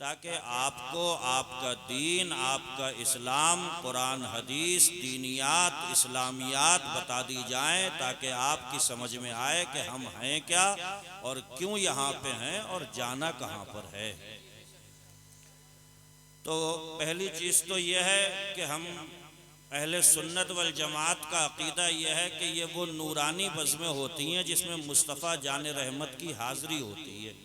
ताकि आपको आपका दीन, आपका इस्लाम, कुरान हदीस, दीनियात, इस्लामियात बता दी जाएं, ताकि आपकी समझ में आए कि हम हैं क्या और क्यों यहाँ पे हैं और जाना कहाँ पर है। तो पहली चीज़ तो यह है कि हम अहले सुन्नत वल जमात का अकीदा यह है कि ये वो नूरानी बज़्में होती हैं जिसमें मुस्तफ़ा जान रहमत की हाज़िरी होती है।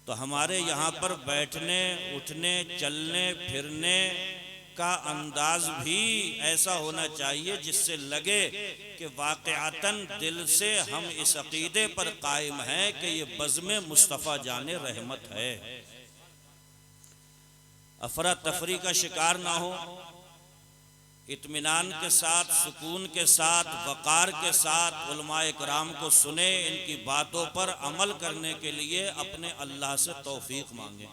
तो हमारे यहाँ पर बैठने, उठने, चलने फिरने का अंदाज भी ऐसा होना चाहिए जिससे लगे कि वाक़अतन दिल से हम इस अक़ीदे पर कायम हैं कि ये बज़्म मुस्तफ़ा जान रहमत है। अफरा तफरी का शिकार ना हो, इत्मीनान के साथ, सुकून के साथ, वक़ार के साथ उलमाए कराम को सुने, इनकी बातों पर अमल करने के लिए अपने अल्लाह से तौफीक मांगे।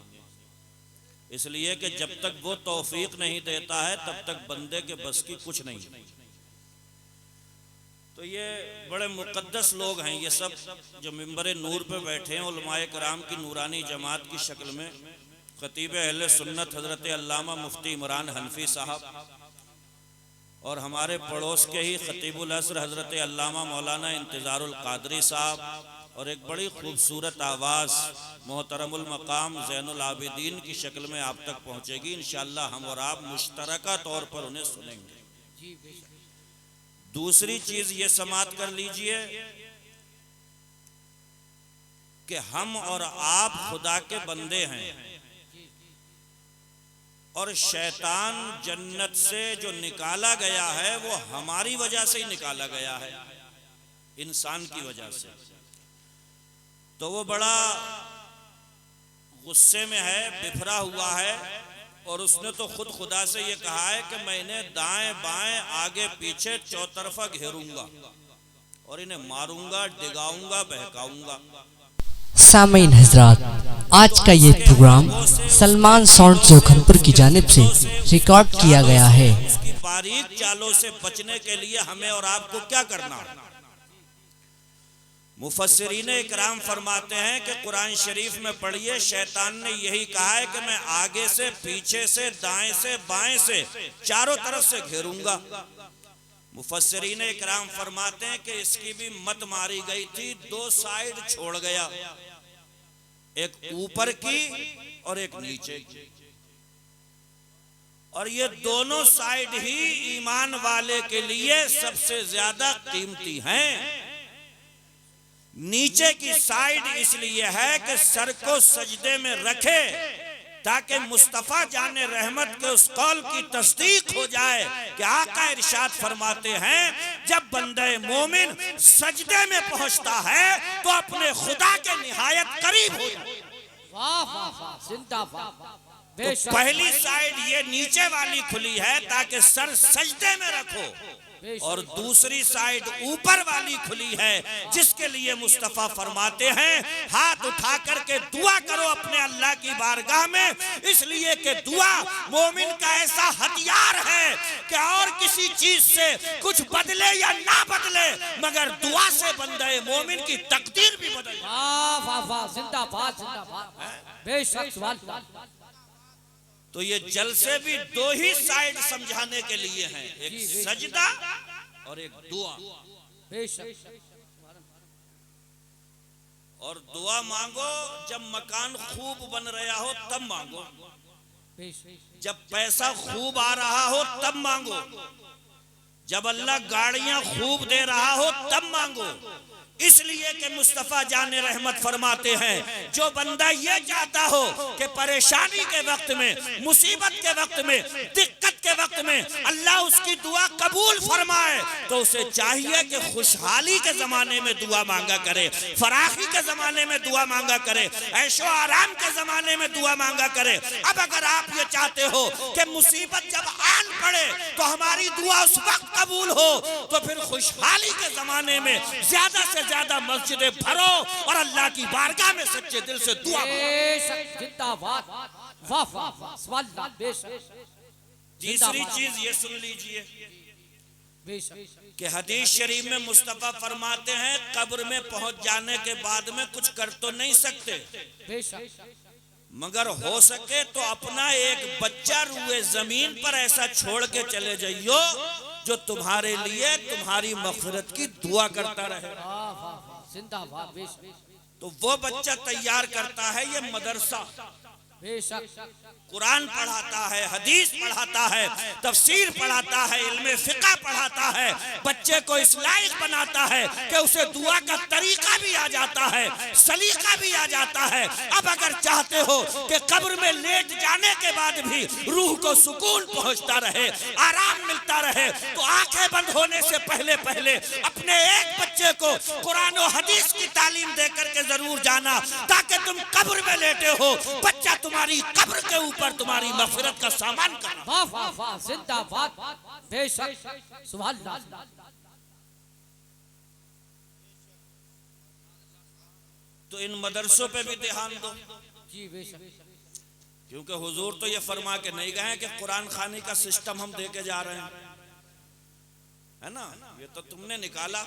इसलिए कि जब तक वो तौफीक नहीं देता है तब तक बंदे के बस की कुछ नहीं। तो ये बड़े मुक़द्दस लोग हैं ये सब जो मिंबर नूर पे बैठे हैं, उलमाए कराम की नूरानी जमात की शक्ल में। खतीब अहले सुन्नत हज़रत अल्लामा मुफ्ती इमरान हनफी साहब और हमारे पड़ोस के ही खतीबुल असर हज़रत अल्लामा मौलाना इंतज़ारुल क़ादरी साहब और एक बड़ी खूबसूरत आवाज़ मोहतरमुल मकाम ज़ैनुल आबिदीन की शक्ल में आप तक पहुँचेगी। इंशाअल्लाह हम और आप मुश्तरका तौर पर उन्हें सुनेंगे। दूसरी चीज़ ये समात कर लीजिए कि हम और आप खुदा के बंदे हैं और शैतान जन्नत से जो निकाला गया है वो हमारी वजह से ही निकाला गया है, इंसान की वजह से। तो वो बड़ा गुस्से में है, बिफरा हुआ है और उसने तो खुद खुदा से ये कहा है कि मैंने दाएं बाएं आगे पीछे चौतरफा घेरूंगा और इन्हें मारूंगा, डिगाऊंगा, बहकाऊंगा। सामीन हजरात, आज का ये प्रोग्राम सलमान साउंड जोखनपुर की जानिब से रिकॉर्ड किया गया है। इसकी बारीक चालों से बचने के लिए हमें और आपको क्या करना है? मुफस्सिरीन इकराम फरमाते हैं कि कुरान शरीफ में पढ़िए, शैतान ने यही कहा है कि मैं आगे से, पीछे से, दाएं से, बाएं से, चारों तरफ से घेरूंगा। मुफस्सिरीन इकराम फरमाते हैं कि इसकी भी मत मारी गई थी, दो साइड छोड़ गया, एक ऊपर की और एक नीचे की, और ये दोनों साइड ही ईमान वाले के लिए सबसे ज्यादा कीमती हैं। नीचे की साइड इसलिए है कि सर को सजदे में रखे ताकि मुस्तफ़ा जाने रहमत के उस कौल की तस्दीक हो जाए कि आका इरशाद फरमाते हैं जब बंदे मोमिन सजदे में पहुंचता है तो अपने खुदा के निहायत करीब हो जाए। वाह वाह वाह, जिंदाबाद। तो पहली साइड ये नीचे वाली खुली है ताकि सर सजदे में रखो, और दूसरी साइड ऊपर वाली खुली है जिसके लिए मुस्तफ़ा फरमाते हैं हाथ उठा करके दुआ करो अपने अल्लाह की बारगाह में, इसलिए कि दुआ मोमिन का ऐसा हथियार है कि और किसी चीज से कुछ बदले या ना बदले मगर दुआ से बंदे मोमिन की तकदीर भी बदल। वाह वाह वाह, जिंदाबाद जिंदाबाद, बेशक सवाल। तो ये जलसे भी दो ही साइड समझाने के लिए हैं, एक सजदा और एक दुआ। और दुआ मांगो जब मकान खूब बन रहा हो तब मांगो, जब पैसा खूब आ रहा हो तब मांगो, जब अल्लाह गाड़ियां खूब दे रहा हो तब मांगो। इसलिए कि मुस्तफ़ा जाने रहमत फरमाते हैं जो बंदा ये चाहता हो कि परेशानी के वक्त में, मुसीबत के वक्त में, दिक्कत के वक्त में अल्लाह उसकी दुआ कबूल फरमाए तो उसे चाहिए कि खुशहाली के ज़माने में दुआ मांगा करे, फराखी के ज़माने में दुआ मांगा करे, ऐशो आराम के ज़माने में दुआ मांगा करे। अब अगर आप ये चाहते हो कि मुसीबत जब आन पड़े तो हमारी दुआ उस वक्त कबूल हो तो फिर खुशहाली के ज़माने में ज्यादा से ज्यादा मस्जिदें भरो और अल्लाह की बारगाह में सच्चे दिल से दुआ बेशक, जिंदाबाद। वाह वाह वाह, सवाल बेशक। तीसरी चीज ये सुन लीजिए कि हदीस शरीफ में मुस्तफ़ा फरमाते हैं कब्र में पहुंच जाने के बाद में कुछ कर तो नहीं सकते मगर हो सके तो अपना एक बच्चा रुए जमीन पर ऐसा छोड़ के चले जाइयो जो तुम्हारे लिए तुम्हारी मग़फ़िरत की दुआ करता रहे। जिंदाबाद बेशक। तो वो बच्चा तैयार करता है ये मदरसा। बेशक कुरान पढ़ाता है, हदीस पढ़ाता है, तफसीर पढ़ाता है, इल्मे फिक़ा पढ़ाता है, बच्चे को इस लायक बनाता है कि उसे दुआ का तरीका भी आ जाता है, सलीका भी आ जाता है। अब अगर चाहते हो कि कब्र में लेट जाने के बाद भी रूह को सुकून पहुंचता रहे, आराम मिलता रहे, तो आंखें बंद होने से पहले पहले अपने एक बच्चे को कुरान और हदीस की तालीम दे करके जरूर जाना, ताकि तुम कब्र में लेटे हो, बच्चा तुम्हारी कब्र के ऊपर तुम्हारी मग़फ़िरत का सामान करना। वाह वाह वाह जिंदाबाद बेशक सुभान अल्लाह। तो इन मदरसों पे भी ध्यान दो जी बेशक। क्योंकि हुजूर तो ये फरमा के नहीं गए कि कुरान खानी का सिस्टम हम दे के जा रहे हैं, है ना, ये तो तुमने निकाला।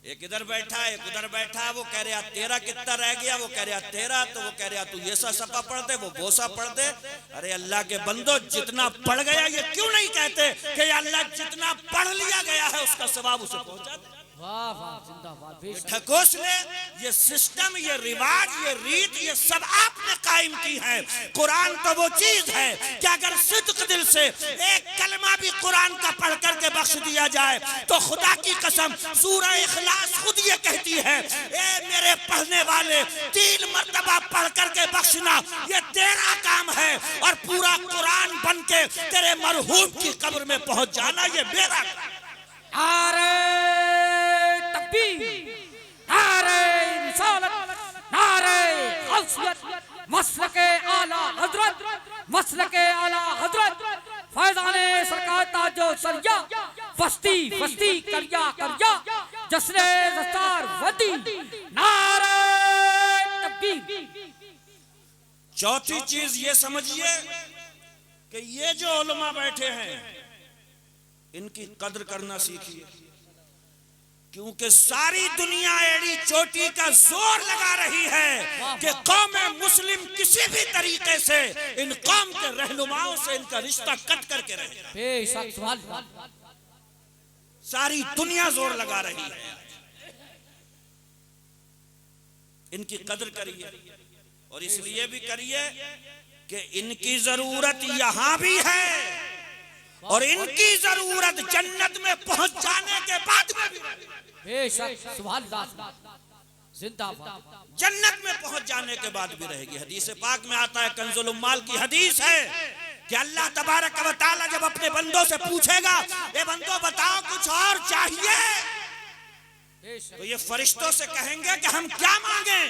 एक इधर बैठा है, एक उधर बैठा है, वो कह रहा तेरा कितना रह गया, वो कह रहा तेरा, तो वो कह रहा तू ये सा सफा पढ़ दे, वो बोसा पढ़ दे। अरे अल्लाह के बंदो, जितना पढ़ गया ये क्यों नहीं कहते कि अल्लाह जितना पढ़ लिया गया है उसका सवाब उसे पहुंचा दे। वाह वाह जिंदाबाद बेशक। ठकोस ने ये सिस्टम, ये रिवाज, ये रीत, ये सब आपने कायम की है। कुरान तो वो चीज है कि अगर सिद्क दिल से एक कलमा भी कुरान का पढ़ करके बख्श दिया जाए तो खुदा की कसम सूरह इखलास खुद ये कहती है, ए मेरे पढ़ने वाले 3 मर्तबा पढ़ करके बख्शना ये तेरा काम है, और पूरा कुरान बन के तेरे मरहूम की कब्र में पहुंच जाना ये मेरा। नारे तकबीर, नारे रिसालत, नारे गौसियत, मसलके आला हजरत, मसलके आला हजरत, फैज़ाने सरकार ताजो सरिया, फस्ती फस्ती करिया करिया, जश्ने दस्तार वदी, नारे तकबीर। चौथी चीज ये समझिए कि ये जो उलमा बैठे हैं इनकी कद्र करना सीखिए, क्योंकि सारी दुनिया एड़ी चोटी का जोर लगा रही है कि कौम मुस्लिम किसी भी तरीके से इन कौम के रहनुमाओं से इनका रिश्ता कट करके रहे। बेशक सुभान अल्लाह। सारी दुनिया जोर लगा रही है, इनकी कद्र करिए, और इसलिए भी करिए कि इनकी जरूरत यहां भी है और इनकी जरूरत जन्नत में पहुंच जाने के बाद में भी। बेशक सुभान अल्लाह जिंदाबाद। जन्नत में पहुंच जाने के बाद भी रहेगी। हदीस पाक में आता है, कंजुल उम्माल की हदीस है कि अल्लाह तबारक व तआला जब अपने बंदों से पूछेगा, ए बंदो बताओ कुछ और चाहिए, तो ये फरिश्तों से कहेंगे कि हम क्या मांगे,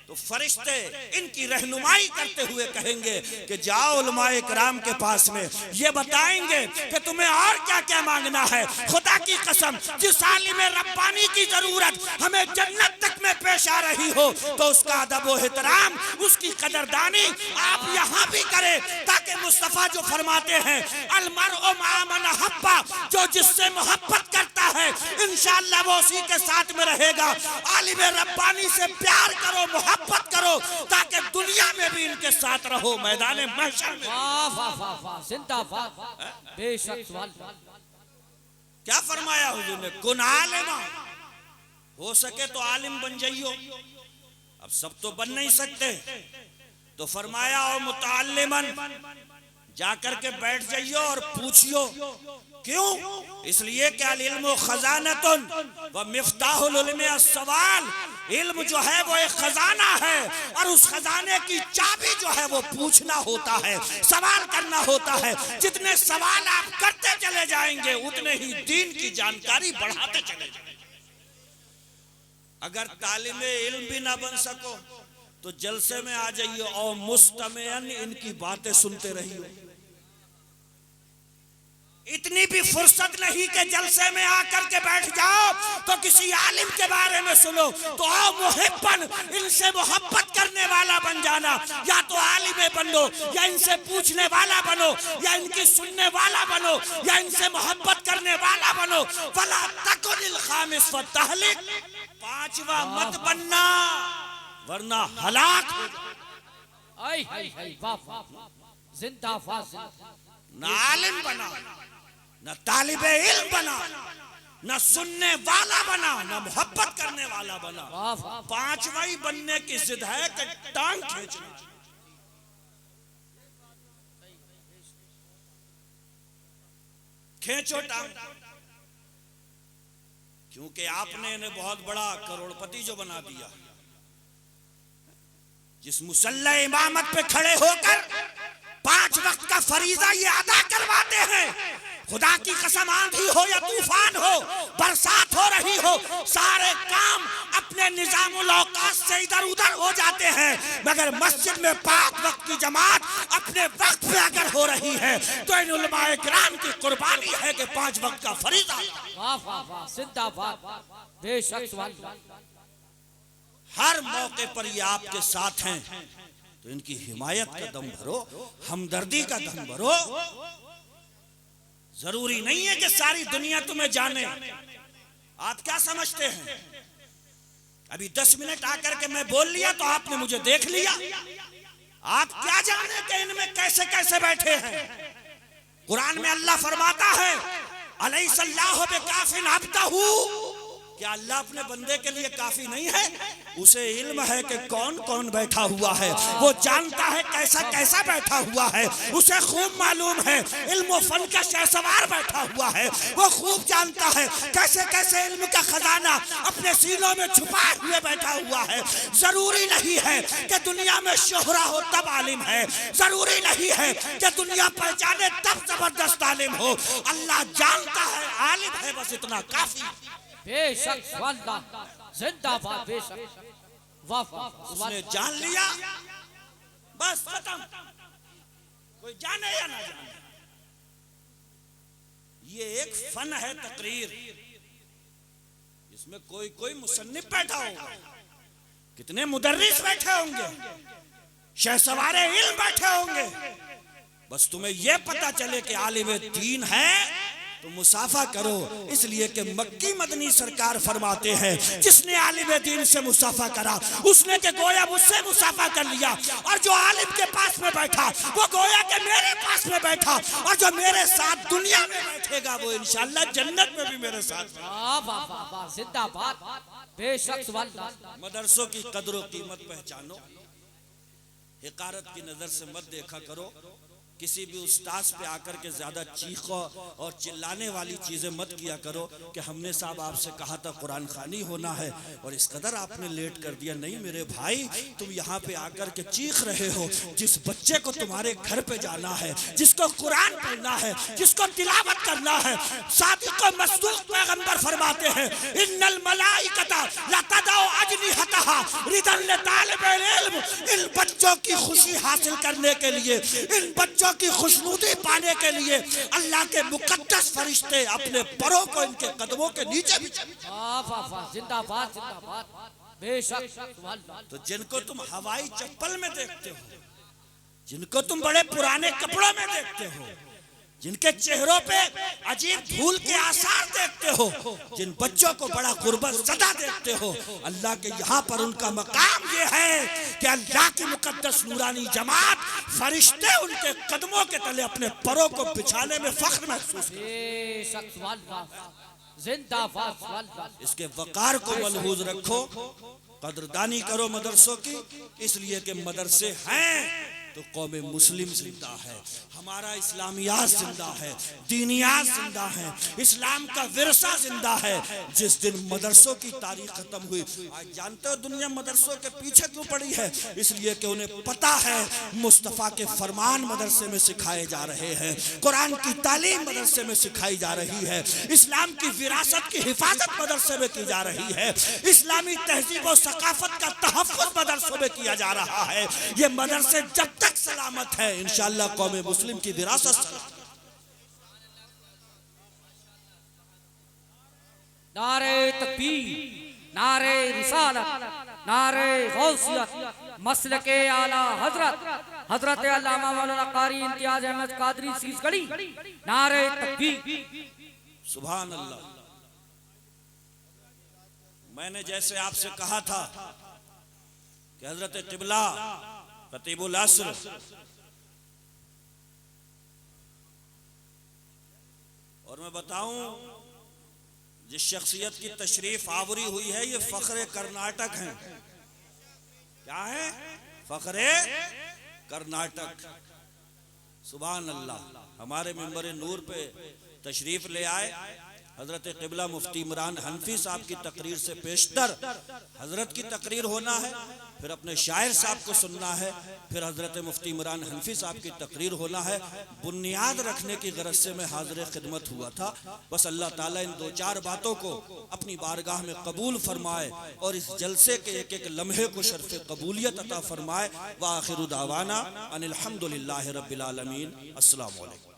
तो फरिश्ते इनकी रहनुमाई करते हुए कहेंगे कि जाओ उलमाए किराम के पास में, ये बताएंगे कि तुम्हें और क्या क्या मांगना है। खुदा की कसम, जिस आलिम रब्बानी की जरूरत हमें जन्नत तक में पेश आ रही हो, तो उसका अदब व एहतराम, उसकी कदरदानी आप यहाँ भी करें, ताकि मुस्तफा जो फरमाते हैं अलमरउ मअ मन हब्बा, जो जिससे मोहब्बत करता है इंशाअल्लाह वो उसी के साथ में रहेगा। आलिम रब्बानी से प्यार करो, मोहब्बत करो, ताकि दुनिया में भी इनके साथ रहो, मैदान महशर में। वाह वाह वाह वाह जिंदाबाद बेशक सुभान अल्लाह। क्या फरमाया हुजूर ने, कुन आलिमा, हो सके तो आलिम बन जाइयो। अब सब तो बन नहीं सकते, तो फरमाया और मुतअल्लिमन, जाकर के बैठ जाइयो और पूछियो। क्यों? इसलिए कि अल इल्मु खजानतुन व मिफ्ताहुल इल्मि अस्सवाल, इल्म जो है वो एक खजाना है, और उस खजाने की चाबी जो है वो पूछना होता है, सवाल करना होता है। जितने सवाल आप करते चले जाएंगे उतने ही दीन की जानकारी बढ़ाते चले जाएंगे। अगर तालिमे इल्म भी ना बन सको तो जलसे में आ जाइए और मुस्तमियन इनकी बातें सुनते रहिए। इतनी भी फुर्सत नहीं कि जलसे में आकर के बैठ जाओ तो किसी आलिम के बारे में सुनो, तो आओ मुहिब्बन, इनसे मोहब्बत करने वाला बन जाना। या तो आलिम बनो, या इनसे पूछने वाला बनो, या इनकी सुनने वाला बनो, या इनसे मोहब्बत करने वाला बनो। वला तकुनिल खामिस व तहलिक, 5वां मत बनना वरना हलाक हो जाओ। आई हाय हाय वाह वाह जिंदाबाद न आलिम बना, न तालिबे इल्म बना, न सुनने वाला बना, न मोहब्बत करने वाला बना। पांचवाई बनने की जिद है कि टांग खींचना। खींचो टांग, क्योंकि आपने इन्हें बहुत बड़ा करोड़पति जो बना दिया। जिस मुसल्ला इमामत पे खड़े होकर 5 वक्त का फरीजा ये अदा करवाते हैं, खुदा की कसम आंधी हो या तूफान हो, बरसात हो रही हो, सारे काम अपने निजामुल औकात से इधर उधर हो जाते हैं, मगर मस्जिद में 5 वक्त की जमात अपने वक्त पे अगर हो रही है तो इन उलमाए किराम की कुर्बानी है कि 5 वक्त का फरीजा। वाह वाह वाह जिंदाबाद बेशक। हर मौके पर ये आपके साथ हैं, तो इनकी हिमायत का दम भरो, हमदर्दी का दम भरो। जरूरी नहीं है कि सारी दुनिया तुम्हें जाने। आप क्या समझते हैं, अभी 10 मिनट आकर के मैं बोल लिया तो आपने मुझे देख लिया? आप क्या जाने कि इनमें कैसे कैसे बैठे हैं। कुरान में अल्लाह फरमाता है, अलैहिस्सलाहु बिकाफिन अब्दहू, क्या अल्लाह अपने बंदे के लिए काफी नहीं है? उसे इल्म है कि कौन कौन बैठा हुआ है, वो जानता है कैसा कैसा बैठा हुआ है, उसे खूब मालूम है इल्म फन का शहसवार बैठा हुआ है, वो खूब जानता है कैसे कैसे इल्म का खजाना अपने सीनों में छुपाए हुए बैठा हुआ है। जरूरी नहीं है कि दुनिया में शोहरा हो तब आलिम है, जरूरी नहीं है कि दुनिया पहचाने तब जबरदस्त आलिम हो। अल्लाह जानता है आलिम है, बस इतना काफी। बेशक जिंदाबाद बेशक। वाह वाह उसने जान लिया, बस खत्म। कोई जाने या ना जाने, ये एक फन है तकरीर। इसमें कोई कोई मुसन्निफ बैठा होगा, कितने मुदर्रिस बैठे होंगे, शहसवारे इल्म बैठे होंगे। बस तुम्हें यह पता चले कि आलिम दीन है तो मुसाफा करो, इसलिए कि मक्की मदनी सरकार फरमाते हैं, जिसने आलिम दीन से मुसाफा करा उसने के गोया मुझसे मुसाफा कर लिया, और जो आलिम के पास में बैठा वो गोया के मेरे पास में बैठा, और जो मेरे साथ दुनिया में बैठेगा वो इंशाअल्लाह जन्नत में भी मेरे साथ। जिंदाबाद बेशक। मदरसों की कदर कीमत पहचानो, हिकारत की नजर से मत देखा करो। किसी भी उस्ताद पे आकर के ज्यादा चीखो और चिल्लाने वाली चीजें मत किया करो कि हमने साहब आपसे कहा था कुरान खानी होना है और इस कदर आपने लेट कर दिया। नहीं मेरे भाई, तुम यहाँ पे आकर के चीख रहे हो। जिस बच्चे को तुम्हारे घर पे जाना है, जिसको कुरान पढ़ना है, जिसको तिलावत करना है, सादिक़ व मस्दूक़ पैगंबर फरमाते हैं, इन्नल मलाइकता लतदउ अजनिहतहा रिदन लितालिबिल इल्म। इन बच्चों की खुशी हासिल करने के लिए, इन बच्चों की खुशनुदी पाने के लिए अल्लाह के मुकद्दस फरिश्ते अपने परों को इनके कदमों के नीचे जिंदाबाद जिंदाबाद बेशक। तो जिनको तुम हवाई चप्पल में देखते हो, जिनको तुम बड़े पुराने कपड़ों में देखते हो, जिनके चेहरों पे अजीब धूल के आसार देखते हो, जिन बच्चों को बड़ा गुर्बत सदा देखते हो, अल्लाह के यहाँ पर उनका मकाम ये है कि अल्लाह की मुकद्दस नूरानी जमात फरिश्ते उनके कदमों के तले अपने परों को बिछाने में फख्र महसूस जिंदाबाद। इसके वकार को मलहूज रखो, कदरदानी करो मदरसों की, इसलिए कि मदरसे हैं तो कौम मुस्लिम जिंदा है, हमारा इस्लामियात जिंदा है, दीनियात जिंदा है, इस्लाम का विरसा जिंदा है। जिस दिन मदरसों की तारीख खत्म हुई, आज जानते हो दुनिया मदरसों के पीछे क्यों पड़ी है? इसलिए कि उन्हें पता है मुस्तफ़ा के फरमान मदरसे में सिखाए जा रहे हैं, कुरान की तालीम मदरसे में सिखाई जा रही है, इस्लाम की विरासत की हिफाजत मदरसे में की जा रही है, इस्लामी तहजीब और सकाफत का तहफ़्फ़ुज़ मदरसों में किया जा रहा है। ये मदरसे जब तक सलामत है इंशाअल्लाह कौम मुस्लिम की विरासत। नारे तकबीर, नारे रिसालत, नारे गौसियत, मसलके आला हजरत हजरत अल्लामा मौलाना कारी इम्तियाज अहमद कादरी सीसगढ़ी। नारे तकबीर। सुभान अल्लाह। मैंने जैसे आपसे कहा था कि हजरत क़िबला खतीबुल अस्र। और मैं बताऊं, जिस शख्सियत की तशरीफ आवरी हुई है ये फख्रे कर्नाटक हैं। क्या है? फख्रे कर्नाटक। सुभान अल्लाह। हमारे मिंबर नूर पे तशरीफ ले आए हजरत क़िबला मुफ्ती इमरान हनफी साहब की तकरीर से पेशतर हजरत की तकरीर होना है, फिर अपने शायर साहब को सुनना है, फिर हजरत मुफ्ती इमरान हनफी साहब की तकरीर होना है। बुनियाद रखने की गरज से मैं हाजिर खिदमत हुआ था। बस अल्लाह ताला इन 2-4 बातों को अपनी बारगाह में कबूल फरमाए और इस जलसे के एक एक लम्हे को शर्फ कबूलियत अता फरमाए। व आखिरु दावाना अनिल हम्दुलिल्लाहि रब्बिल आलमीन। अस्सलामु अलैकुम।